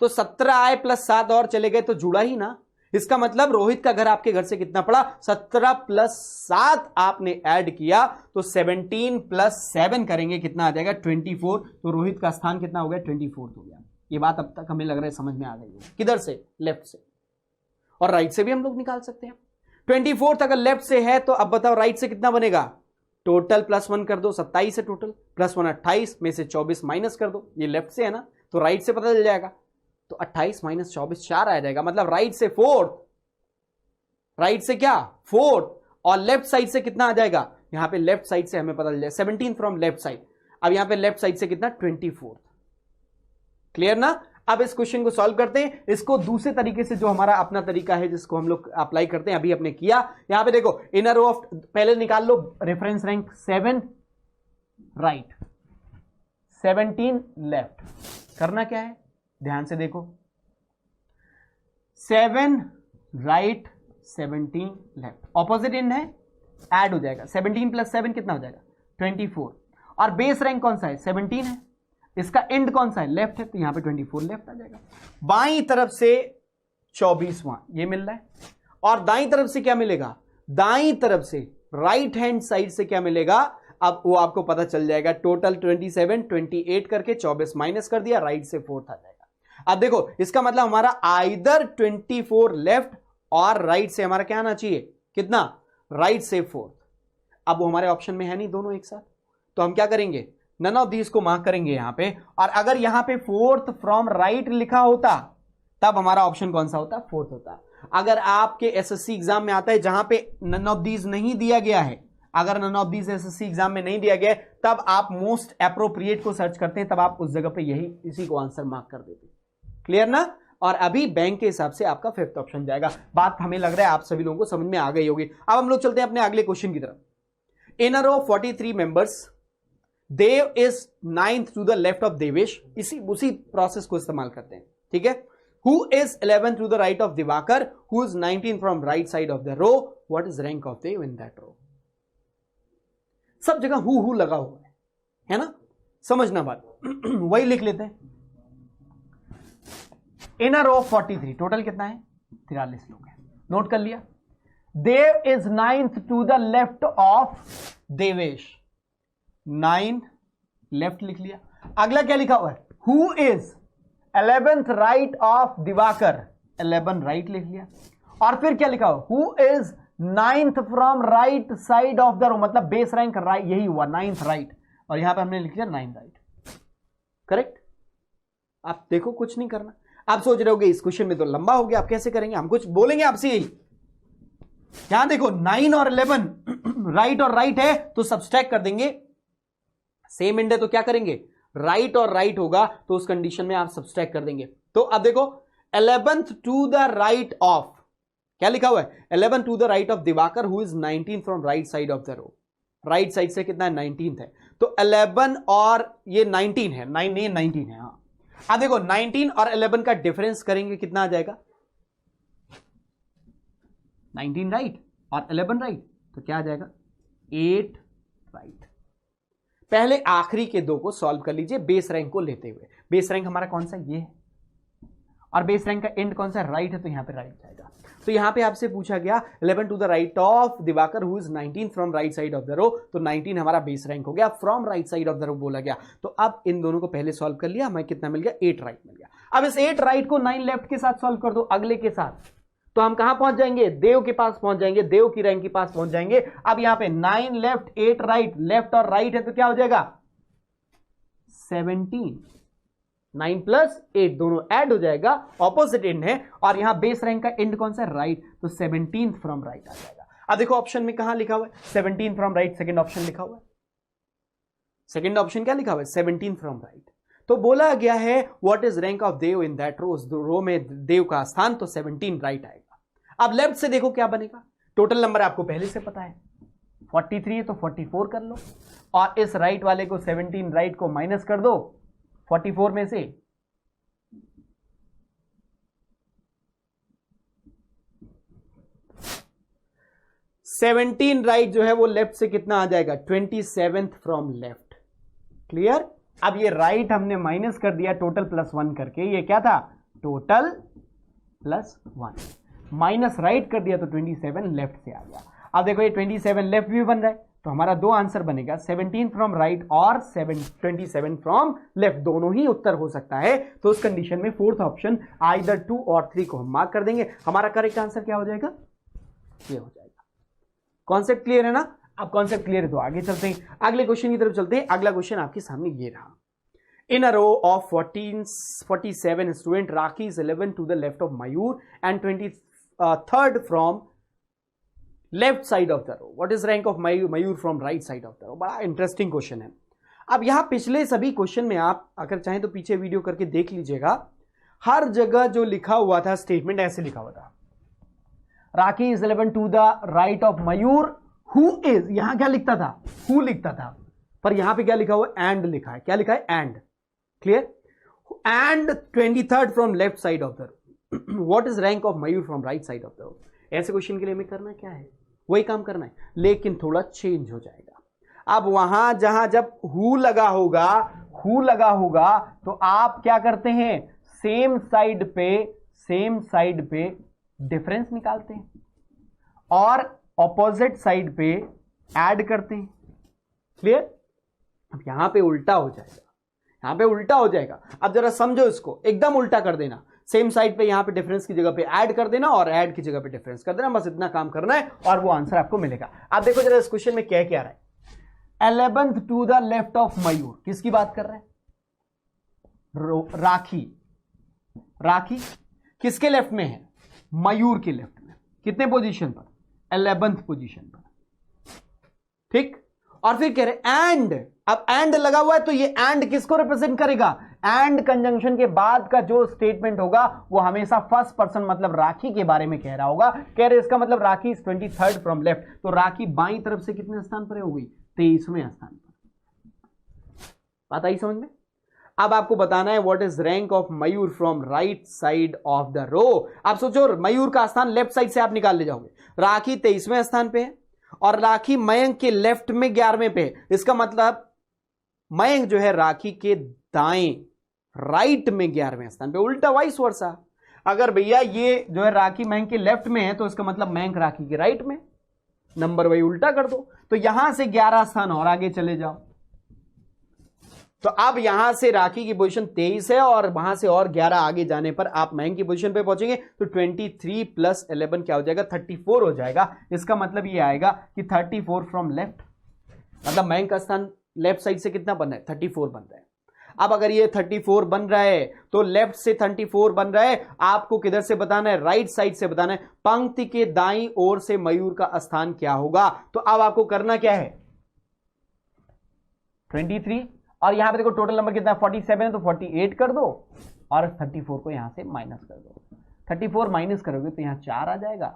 तो 17 आए प्लस 7 और चले गए तो जुड़ा ही ना। इसका मतलब रोहित का घर आपके घर से कितना पड़ा, 17 प्लस 7 आपने ऐड किया तो 17 प्लस 7 करेंगे, कितना आ जाएगा, 24। तो रोहित का स्थान कितना हो गया, 24 हो गया। ये बात अब तक हमें लग रहा है समझ में आ गई है। किधर से, लेफ्ट से, और राइट से भी हम लोग निकाल सकते हैं। 24 अगर लेफ्ट से है तो अब बताओ राइट से कितना बनेगा, टोटल प्लस 1 कर दो, 27 है टोटल, प्लस 1 28 में से 24 माइनस कर दो, ये लेफ्ट से है ना, तो राइट से पता चल जाएगा। तो 28 माइनस 24 4 आ जाएगा, मतलब राइट से 4, राइट से क्या 4, और लेफ्ट साइड से कितना आ जाएगा, यहां पे लेफ्ट साइड से हमें पता चल जाएगा 17 फ्रॉम लेफ्ट साइड। अब यहां पे लेफ्ट साइड से कितना, 24। क्लियर ना। अब इस क्वेश्चन को सॉल्व करते हैं। इसको दूसरे तरीके से, जो हमारा अपना तरीका है जिसको हम लोग अप्लाई करते हैं, अभी हमने किया। यहां पे देखो इनर रो ऑफ, पहले निकाल लो रेफरेंस रैंक 7 राइट 17 लेफ्ट। करना क्या है, ध्यान से देखो, 7 राइट 17 लेफ्ट, ऑपोजिट एंड है, ऐड हो जाएगा। 17 प्लस 7 कितना हो जाएगा, 24। और बेस रैंक कौन सा है, 17 है, इसका एंड कौन सा है, लेफ्ट है, तो यहां पे 24 लेफ्ट आ जाएगा। बाईं तरफ से 24वां, ये मिल रहा है। और दाईं तरफ से क्या मिलेगा, दाईं तरफ से राइट हैंड साइड से क्या मिलेगा, अब वो आपको पता चल जाएगा। टोटल 27, 28 करके 24 माइनस कर दिया, राइट से 4 आ जाएगा। अब देखो इसका मतलब हमारा आइदर 24 लेफ्ट और राइट से हमारा क्या आना चाहिए, कितना, राइट से 4। अब वो हमारे ऑप्शन में है नहीं दोनों एक साथ, तो हम क्या करेंगे, नन ऑफ दीज को मार्क करेंगे यहां पे। और अगर यहां पे 4th फ्रॉम राइट लिखा होता तब हमारा ऑप्शन कौन सा होता, 4th होता। अगर आपके एसएससी एग्जाम में आता है जहां पे नन ऑफ दीज नहीं दिया गया है, अगर none of these SSC exam में नहीं दिया गया है, तब आप मोस्ट एप्रोप्रिएट को सर्च करते हैं, तब आप उस जगह पे यही इसी को आंसर मार्क कर देते हैं। क्लियर ना। और अभी बैंक के हिसाब से आपका 5th ऑप्शन जाएगा। बात हमें लग रहा है आप सभी लोगों को समझ में आ गई होगी। अब हम लोग चलते हैं अपने अगले क्वेश्चन की तरफ। In a row 43 members, Dev is 9th to the left of Devesh. उसी प्रोसेस को इस्तेमाल करते हैं, ठीक है। Who is 11th to the right of Divakar? Who is 19th from right side of the row? What is rank of Dev in that row? सब जगह हु लगा हुआ है ना, समझना बात। वही लिख लेते हैं। इन अ रो 43, टोटल कितना है, 43 लोग हैं, नोट कर लिया। Dev is 9th to the left of Devesh, 9 left लिख लिया। अगला क्या लिखा हुआ है, who is 11th right of Diwakar, 11 right लिख लिया। और फिर क्या लिखा हुआ, who is 9th from right side of the row, मतलब बेस रैंक राइट, यही हुआ 9th राइट, और यहां पे हमने लिख लिया 9 राइट। करेक्ट। आप देखो कुछ नहीं करना। आप सोच रहे होगे इस क्वेश्चन में तो लंबा हो गया, आप कैसे करेंगे, हम कुछ बोलेंगे आपसे यही। यहां देखो 9 और 11 राइट और राइट है तो सब्सट्रैक्ट कर देंगे, सेम एंड है तो क्या करेंगे, राइट और राइट होगा तो उस कंडीशन में आप सब्सट्रैक्ट कर देंगे। तो अब देखो 11th to the right of, क्या लिखा हुआ है, 11 to the right of Diwakar who is 19 from right side of the row. Right side से कितना है, 19th है, तो 11 और ये 19 है, 9 नहीं 19 है। हाँ अब देखो 19 और 11 का डिफरेंस करेंगे, कितना आ जाएगा, 19 राइट और 11 राइट, तो क्या आ जाएगा 8 राइट। पहले आखिरी के दो को सॉल्व कर लीजिए बेस रैंक को लेते हुए। बेस रैंक हमारा कौन सा, ये है, और बेस रैंक का एंड कौन सा, राइट है, तो यहां पे राइट जाएगा। तो यहां पे आपसे पूछा गया 11 to the right of Diwakar who is 19 from right side of the row, तो 19 हमारा बेस रैंक हो गया, from right side of the row बोला गया। तो अब इन दोनों को पहले सॉल्व कर लिया, हमें कितना मिल गया, 8 राइट मिल गया। अब इस 8 राइट को 9 लेफ्ट के साथ सॉल्व कर दो, अगले के साथ, तो हम कहां पहुंच जाएंगे, देव के पास पहुंच जाएंगे, देव की रैंक के पास पहुंच जाएंगे। अब यहां पे 9 लेफ्ट 8 राइट, लेफ्ट और राइट है तो क्या हो जाएगा 17, 9 प्लस 8 दोनों ऐड हो जाएगा, ऑपोजिट एंड है, और यहां बेस रैंक का एंड कौन सा है, राइट, तो 17th फ्रॉम राइट आ जाएगा। अब देखो ऑप्शन में कहां लिखा हुआ है, 17 फ्रॉम राइट, सेकंड ऑप्शन लिखा हुआ है। सेकंड ऑप्शन क्या लिखा हुआ है, 17 फ्रॉम राइट। तो बोला गया है what is rank of Dev in that row, row में देव का स्थान, तो 17 राइट आएगा। अब लेफ्ट से देखो क्या बनेगा, टोटल नंबर आपको पहले से पता है 43 है तो 44 कर लो, और इस राइट वाले को 17 राइट को माइनस कर दो 44 में से, सेवनटीन राइट जो है वो लेफ्ट से कितना आ जाएगा 27th फ्रॉम लेफ्ट। क्लियर। अब ये राइट हमने माइनस कर दिया टोटल +1 करके, ये क्या था टोटल +1, माइनस राइट कर दिया तो 27 लेफ्ट से आ गया। अब देखो ये 27 लेफ्ट भी बन रहा है, तो हमारा दो आंसर बनेगा 17 फ्रॉम राइट और 27 फ्रॉम लेफ्ट, दोनों ही उत्तर हो सकता है। तो उस कंडीशन में फोर्थ ऑप्शन आइदर 2 और 3 को हम मार्क कर देंगे। हमारा करेक्ट आंसर क्या हो जाएगा, ये हो जाएगा। कॉन्सेप्ट क्लियर है ना। अब कॉन्सेप्ट क्लियर है तो आगे चलते हैं, अगले क्वेश्चन की तरफ चलते हैं। अगला क्वेश्चन आपके सामने ये रहा। In a row of 47 student, Raki is 11 to the left of Mayur and 23rd from left side of the row. What is rank of Mayur from right side of the row? बड़ा इंटरेस्टिंग क्वेश्चन है। अब यहां पिछले सभी क्वेश्चन में आप अगर चाहें तो पीछे वीडियो करके देख लीजिएगा, हर जगह जो लिखा हुआ था स्टेटमेंट ऐसे लिखा हुआ था, Rocky is 11 to the right of Mayur who is, यहां क्या लिखता था हु लिखता था, पर यहां पे क्या लिखा हुआ है एंड लिखा है। क्या लिखा है and. Clear. And 23rd from left side of the row, what is rank of Mayur from right side of the row. ऐसे क्वेश्चन के लिए हमें करना क्या है, वही काम करना है, लेकिन थोड़ा चेंज हो जाएगा। अब वहां जहां जब हु लगा होगा तो आप क्या करते हैं, सेम साइड पे सेम साइड पे डिफरेंस निकालते हैं और ऑपोजिट साइड पे ऐड करते हैं। क्लियर? अब यहां पे उल्टा हो जाएगा, यहां पे उल्टा हो जाएगा। अब जरा समझो इसको, एकदम उल्टा कर देना। सेम साइड पे यहां पे डिफरेंस की जगह पे ऐड कर देना और ऐड की जगह पे डिफरेंस कर देना, बस इतना काम करना है और वो आंसर आपको मिलेगा। आप देखो जरा इस क्वेश्चन में क्या क्या रहा है। 11th to the left of Mayur, किसकी बात कर रहे हैं? राखी। राखी किसके लेफ्ट में है? मयूर के लेफ्ट में। कितने पोजीशन पर? 11th पोजीशन पर। ठीक, और फिर कह रहे एंड। अब एंड लगा हुआ है तो ये एंड किसको रिप्रेजेंट करेगा? एंड कंजंक्शन के बाद का जो स्टेटमेंट होगा वो हमेशा फर्स्ट पर्सन मतलब राखी के बारे में कह रहा होगा। कह रहे इसका मतलब राखी इज 23rd फ्रॉम लेफ्ट, तो राखी बाईं तरफ से कितने स्थान पर हो गई? 23वें स्थान पर। बात आई समझ में? अब आपको बताना है what is rank of Mayur from right side of the row. आप सोचो मयूर का स्थान लेफ्ट साइड से आप निकाल ले जाओगे। राखी 23वें स्थान पे है और राखी मयंक के लेफ्ट में 11वें पे है। इसका मतलब मयंक जो है राखी के दाएं राइट में 11वें स्थान पे, उल्टा वाइस वर्सा। अगर भैया ये जो है राखी मयंक के लेफ्ट में है तो इसका मतलब मयंक राखी के राइट में, नंबर वही उल्टा कर दो। तो यहां से 11 स्थान और आगे चले जाओ, तो अब यहां से राखी की पोजीशन 23 है और वहां से और 11 आगे जाने पर आप मयंक की पोजीशन पे पहुंचेंगे। तो 23 + 11 क्या हो जाएगा? 34 हो जाएगा। इसका मतलब ये आएगा कि 34 फ्रॉम लेफ्ट, मतलब मयंक का स्थान लेफ्ट साइड से कितना बन रहा है? 34 बन रहा है। अब अगर ये 34 बन रहा है तो लेफ्ट से 34 बन रहा है, आपको किधर से बताना है? राइट साइड से बताना है। पंक्ति के दाईं ओर से मयूर का स्थान क्या होगा? तो अब आपको करना क्या है? 23 और यहां पे देखो टोटल नंबर कितना है? 47 है, तो 48 कर दो और 34 को यहां से माइनस कर दो। 34 माइनस करोगे तो यहां 4 आ जाएगा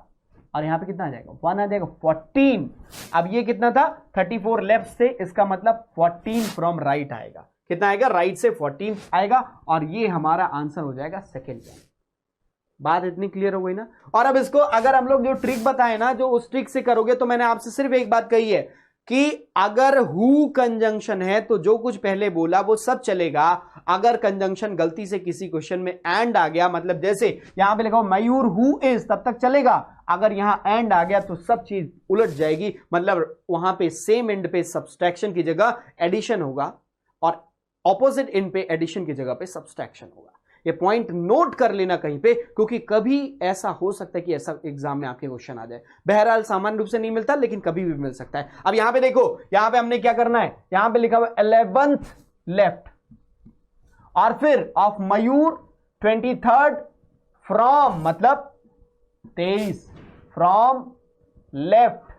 और यहां पे कितना आ जाएगा? 1 आ जाएगा, 14। अब ये कितना था? 34 लेफ्ट से, इसका मतलब 14 फ्रॉम राइट आएगा। कितना आएगा? राइट से 14 आएगा और ये हमारा आंसर हो जाएगा सेकेंड। बात इतनी क्लियर हो गई ना? और अब इसको अगर हम लोग जो ट्रिक बताए ना, जो उस ट्रिक से करोगे तो मैंने आपसे सिर्फ एक बात कही है कि अगर हु कंजंक्शन है तो जो कुछ पहले बोला वो सब चलेगा। अगर कंजंक्शन गलती से किसी क्वेश्चन में एंड आ गया, मतलब जैसे यहां पे लिखा हो मयूर हु इज, तब तक चलेगा। अगर यहां एंड आ गया तो सब चीज उलट जाएगी, मतलब वहां पे सेम एंड पे सब्सट्रैक्शन की जगह एडिशन होगा और ऑपोजिट एंड पे एडिशन की जगह पे सब्सट्रैक्शन होगा। ये पॉइंट नोट कर लेना कहीं पे, क्योंकि कभी ऐसा हो सकता है कि ऐसा एग्जाम में आपके क्वेश्चन आ जाए। बहरहाल सामान्य रूप से नहीं मिलता, लेकिन कभी भी मिल सकता है। अब यहां पे देखो, यहां पे हमने क्या करना है? यहां पे लिखा हुआ 11th लेफ्ट और फिर ऑफ मयूर 23rd फ्रॉम, मतलब 23 फ्रॉम लेफ्ट।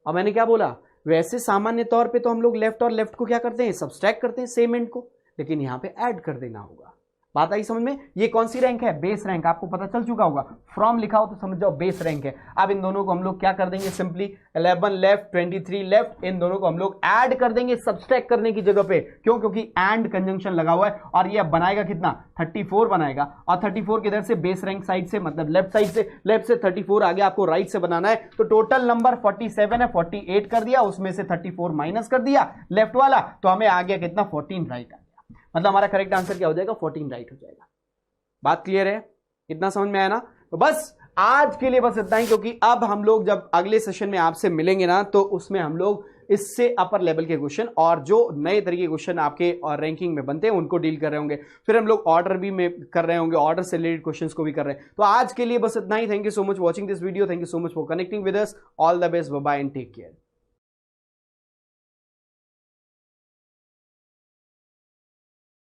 और मैंने क्या बोला? वैसे सामान्य तौर पे तो हम लोग लेफ्ट और लेफ्ट को क्या करते हैं? सब्सट्रैक्ट करते हैं सेम एंड को, लेकिन यहां पे ऐड कर देना होगा। बात आई समझ में? ये कौन सी रैंक है? Base rank. आपको पता चल चुका होगा, फ्रॉम लिखा हो तो समझ जाओ बेस रैंक है। अब इन दोनों को हम लोग क्या कर देंगे? सिंपली 11 लेफ्ट 23 लेफ्ट, इन दोनों को हम लोग ऐड कर देंगे सब्सट्रैक्ट करने की जगह पे। क्यों? क्योंकि एंड कंजंक्शन लगा हुआ है और ये बनाएगा कितना? 34 बनाएगा। और 34 किधर से? बेस रैंक साइड से, मतलब लेफ्ट साइड से। लेफ्ट से 34 आगे आपको राइट से बनाना है। तो टोटल नंबर 47 है, 48 कर दिया, उसमें से 34 माइनस कर दिया लेफ्ट वाला, तो हमें आ गया कितना? 14 राइट आ गया। मतलब हमारा करेक्ट आंसर क्या हो जाएगा? 14 राइट हो जाएगा। बात क्लियर है? इतना समझ में आया ना? तो बस आज के लिए बस इतना ही, क्योंकि अब हम लोग जब अगले सेशन में आपसे मिलेंगे ना, तो उसमें हम लोग इससे अपर लेवल के क्वेश्चन और जो नए तरीके के क्वेश्चन आपके और रैंकिंग में बनते हैं उनको डील कर रहे होंगे। फिर हम लोग ऑर्डर भी में कर रहे होंगे, ऑर्डर से रिलेटेड क्वेश्चंस को भी कर रहे हैं। तो आज के लिए बस इतना ही। Thank you so much watching this video. Thank you so much for connecting with us. All the best, bye bye and take care.